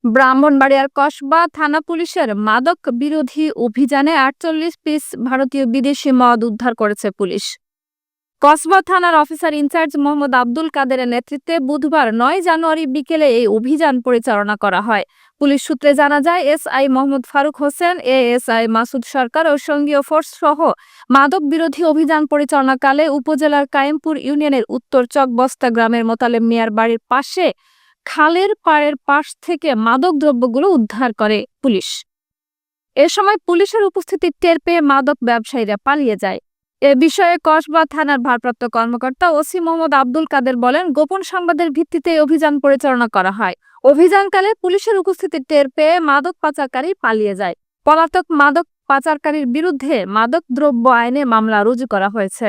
ব্রাহ্মণবাড়িয়ার কসবা থানা পুলিশের মাদক বিরোধী অভিযানে ৪৮ পিস ভারতীয় বিদেশি মদ উদ্ধার করেছে পুলিশ। কসবা থানার অফিসার ইনচার্জ মোহাম্মদ আব্দুল কাদেরের নেতৃত্বে বুধবার ৯ জানুয়ারি বিকেলে এই অভিযান পরিচালনা করা হয়। পুলিশ সূত্রে জানা যায়, এসআই মোহাম্মদ ফারুক হোসেন, এএসআই মাসুদ সরকার ও সঙ্গীয় ফোর্স সহ মাদক বিরোধী অভিযান পরিচালনাকালে উপজেলার কায়েমপুর ইউনিয়নের উত্তর চকবস্তা গ্রামের মোতালেব মিয়ার বাড়ির পাশে খালের পাড়ের পাশ থেকে মাদক দ্রব্যগুলো উদ্ধার করে পুলিশ। এ সময় পুলিশের উপস্থিতি টের পেয়ে মাদক ব্যবসায়ীরা পালিয়ে যায়। এ বিষয়ে কসবা থানার ভারপ্রাপ্ত কর্মকর্তা ওসি মোহাম্মদ আব্দুল কাদের বলেন, গোপন সংবাদের ভিত্তিতে অভিযান পরিচালনা করা হয়। অভিযানকালে পুলিশের উপস্থিতি টের পেয়ে মাদক পাচারকারী পালিয়ে যায়। পলাতক মাদক পাচারকারীর বিরুদ্ধে মাদক দ্রব্য আইনে মামলা রুজু করা হয়েছে।